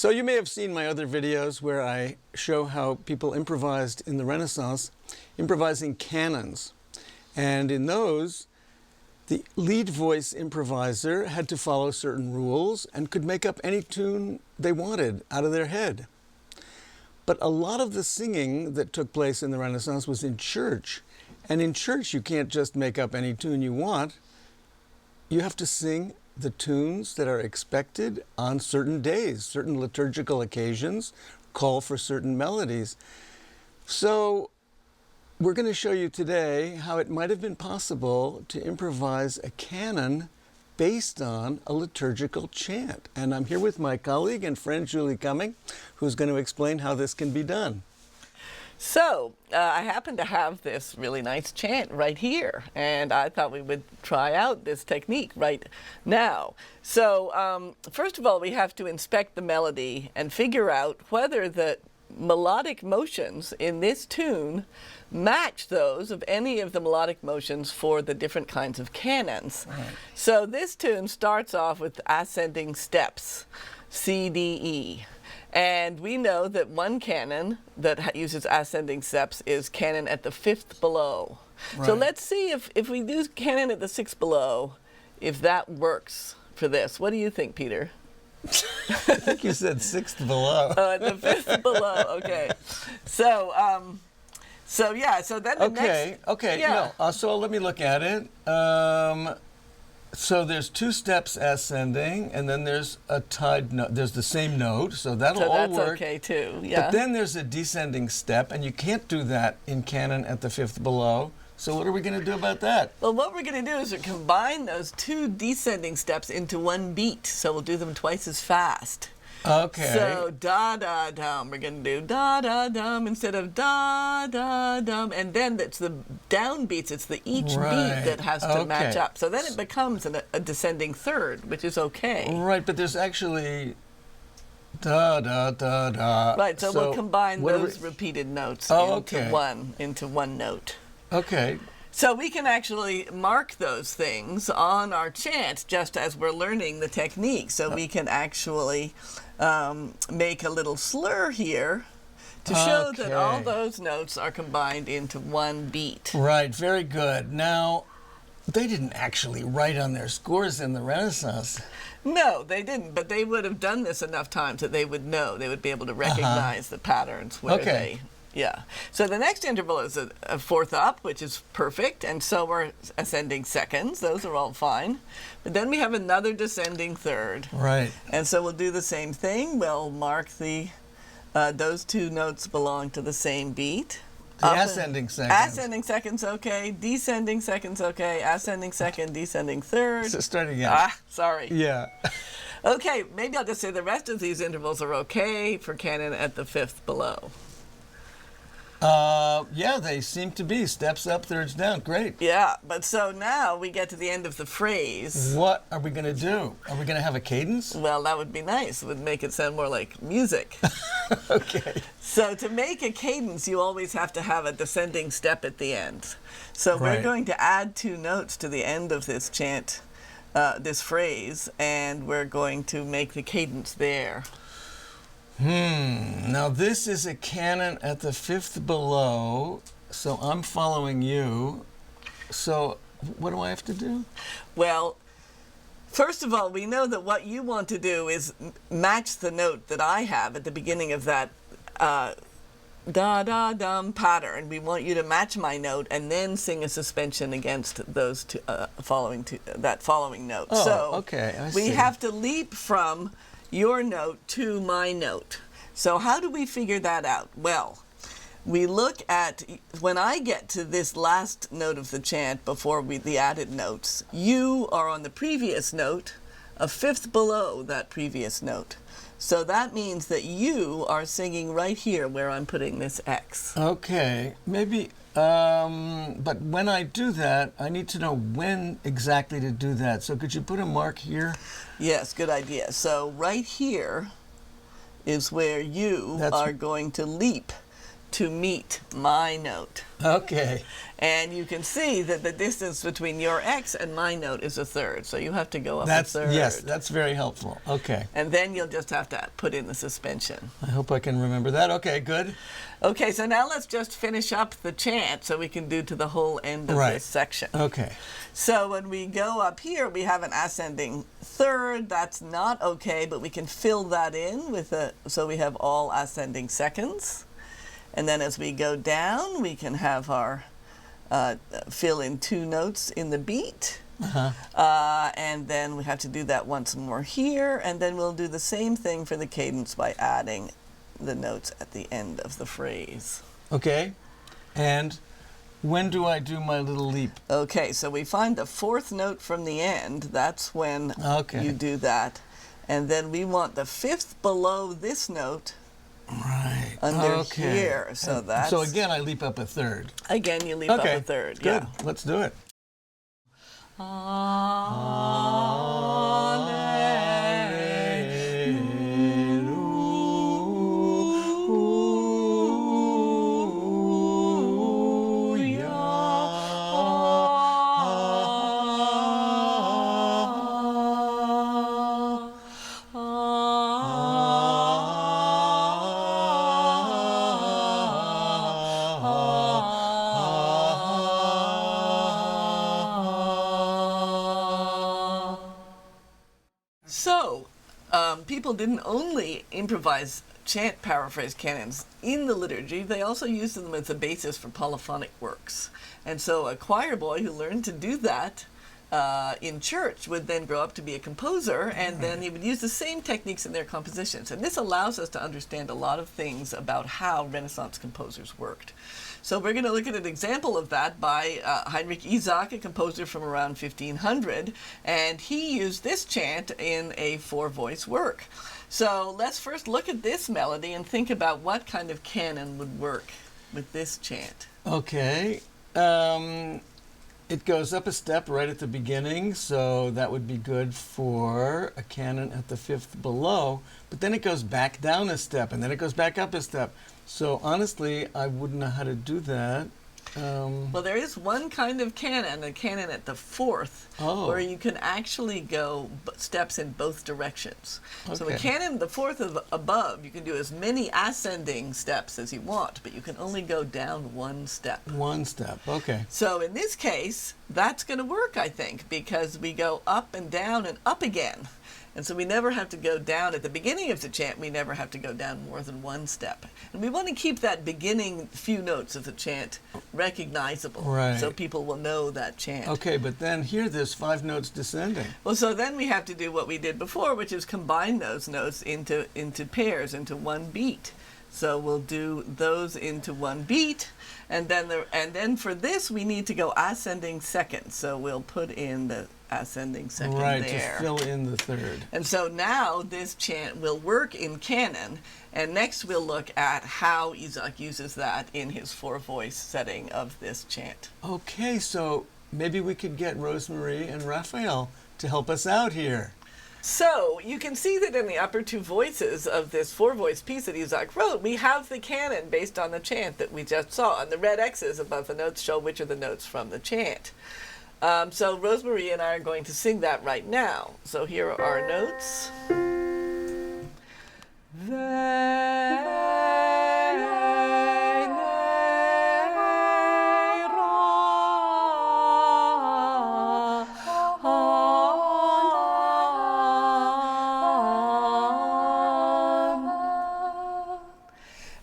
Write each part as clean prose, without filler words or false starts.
So you may have seen my other videos where I show how people improvised in the Renaissance, improvising canons. And in those, the lead voice improviser had to follow certain rules and could make up any tune they wanted out of their head. But a lot of the singing that took place in the Renaissance was in church. And in church, you can't just make up any tune you want. You have to sing the tunes that are expected on certain days, certain liturgical occasions, call for certain melodies. So we're going to show you today how it might have been possible to improvise a canon based on a liturgical chant. And I'm here with my colleague and friend Julie Cumming, who's going to explain how this can be done. So, I happen to have this really nice chant right here, and I thought we would try out this technique right now. So, first of all, we have to inspect the melody and figure out whether the melodic motions in this tune match those of any of the melodic motions for the different kinds of canons. Right. So this tune starts off with ascending steps, C, D, E. And we know that one canon that uses ascending steps is canon at the fifth below. Right. So let's see if we do canon at the sixth below, if that works for this. What do you think, Peter? I think you said sixth below. Oh, at the fifth below, okay. So then the next... Okay, yeah. No, so let me look at it. So there's two steps ascending, and then there's a tied note. There's the same note, so that'll all work. So that's okay too, yeah. But then there's a descending step, and you can't do that in canon at the fifth below. So what are we going to do about that? Well, what we're going to do is combine those two descending steps into one beat. So we'll do them twice as fast. Okay. So da-da-dum, we're going to do da-da-dum instead of da-da-dum. And then it's the downbeats, it's the each beat that has to match up. So then it becomes a descending third, which is okay. Right, but there's actually da-da-da-da. Right, so we'll combine those repeated notes into one note. Okay. So we can actually mark those things on our chant just as we're learning the technique. So we can actually make a little slur here to show that all those notes are combined into one beat. Right, very good. Now, they didn't actually write on their scores in the Renaissance. No, they didn't, but they would have done this enough times that they would know. They would be able to recognize the patterns where they... Yeah. So the next interval is a fourth up, which is perfect, and so we're ascending seconds. Those are all fine. But then we have another descending third. Right. And so we'll do the same thing. We'll mark those two notes belong to the same beat. The ascending seconds. Ascending seconds, okay. Descending seconds, okay. Ascending second, descending third. So start again. Sorry. Yeah. Okay, maybe I'll just say the rest of these intervals are okay for canon at the fifth below. Yeah, they seem to be. Steps up, thirds down. Great. Yeah, but so now we get to the end of the phrase. What are we going to do? Are we going to have a cadence? Well, that would be nice. It would make it sound more like music. Okay. So to make a cadence, you always have to have a descending step at the end. So we're going to add two notes to the end of this chant, this phrase, and we're going to make the cadence there. Now this is a canon at the fifth below, so I'm following you. So what do I have to do? Well, first of all, we know that what you want to do is match the note that I have at the beginning of that da-da-dum pattern. We want you to match my note and then sing a suspension against those two, that following note. Oh, so okay, I we see. have to leap from your note to my note. So how do we figure that out? Well, we look at, when I get to this last note of the chant before the added notes, you are on the previous note, a fifth below that previous note. So that means that you are singing right here where I'm putting this X. Okay, maybe, but when I do that, I need to know when exactly to do that. So could you put a mark here? Yes, good idea. So right here is where you are going to leap to meet my note. Okay. And you can see that the distance between your X and my note is a third. So you have to go up a third. Yes, that's very helpful. Okay. And then you'll just have to put in the suspension. I hope I can remember that. Okay, good. Okay, so now let's just finish up the chant so we can do to the whole end of this section. Okay. So when we go up here, we have an ascending third. That's not okay, but we can fill that in with so we have all ascending seconds. And then as we go down, we can have our fill in 2 notes in the beat. And then we have to do that once more here. And then we'll do the same thing for the cadence by adding the notes at the end of the phrase. Okay. And when do I do my little leap? Okay, so we find the 4th note from the end. That's when you do that. And then we want the 5th below this note. Right. Under here. So that's... So again, I leap up a third. Again, you leap up a third. Good. Let's do it. So, people didn't only improvise chant paraphrase canons in the liturgy, they also used them as a basis for polyphonic works. And so a choir boy who learned to do that in church would then grow up to be a composer, and then he would use the same techniques in their compositions. And this allows us to understand a lot of things about how Renaissance composers worked. So we're going to look at an example of that by Henricus Isaac, a composer from around 1500, and he used this chant in a 4-voice work. So let's first look at this melody and think about what kind of canon would work with this chant. Okay. It goes up a step right at the beginning, so that would be good for a canon at the 5th below, but then it goes back down a step, and then it goes back up a step. So honestly, I wouldn't know how to do that. Well, there is one kind of canon, a canon at the 4th, where you can actually go steps in both directions. Okay. So a canon, the 4th of above, you can do as many ascending steps as you want, but you can only go down 1 step. 1 step, okay. So in this case, that's going to work, I think, because we go up and down and up again. And so we never have to go down. At the beginning of the chant, we never have to go down more than 1 step. And we want to keep that beginning few notes of the chant recognizable, so people will know that chant. Okay, but then here there's 5 notes descending. Well, so then we have to do what we did before, which is combine those notes into pairs, into 1 beat. So we'll do those into 1 beat, and then for this we need to go ascending second. So we'll put in the ascending second there. Right, to fill in the 3rd. And so now this chant will work in canon, and next we'll look at how Isaac uses that in his 4-voice setting of this chant. Okay, so maybe we could get Rosemary and Raphael to help us out here. So you can see that in the upper 2 voices of this 4-voice piece that Isaac wrote, we have the canon based on the chant that we just saw, and the red X's above the notes show which are the notes from the chant. So Rosemary and I are going to sing that right now. So here are our notes.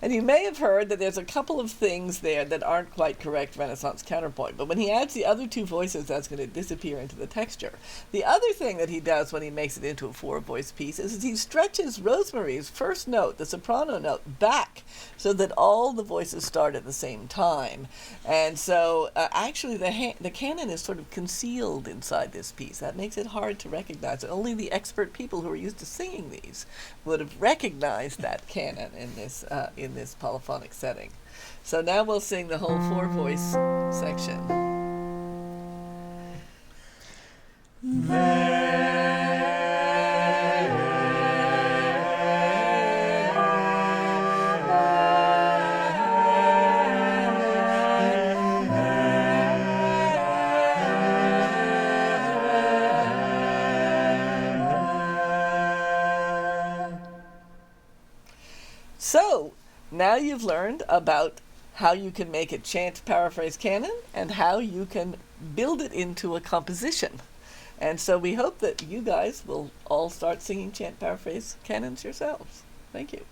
And you may have heard that there's a couple of things there that aren't quite correct Renaissance counterpoint, but when he adds the other 2 voices, that's going to disappear into the texture. The other thing that he does when he makes it into a 4-voice piece is he stretches Rosemary's first note, the soprano note, back so that all the voices start at the same time. And so actually the canon is sort of concealed inside this piece. That makes it hard to recognize. Only the expert people who are used to singing these would have recognized that canon in this polyphonic setting. So now we'll sing the whole 4-voice section. So now you've learned about how you can make a chant paraphrase canon and how you can build it into a composition. And so we hope that you guys will all start singing chant paraphrase canons yourselves. Thank you.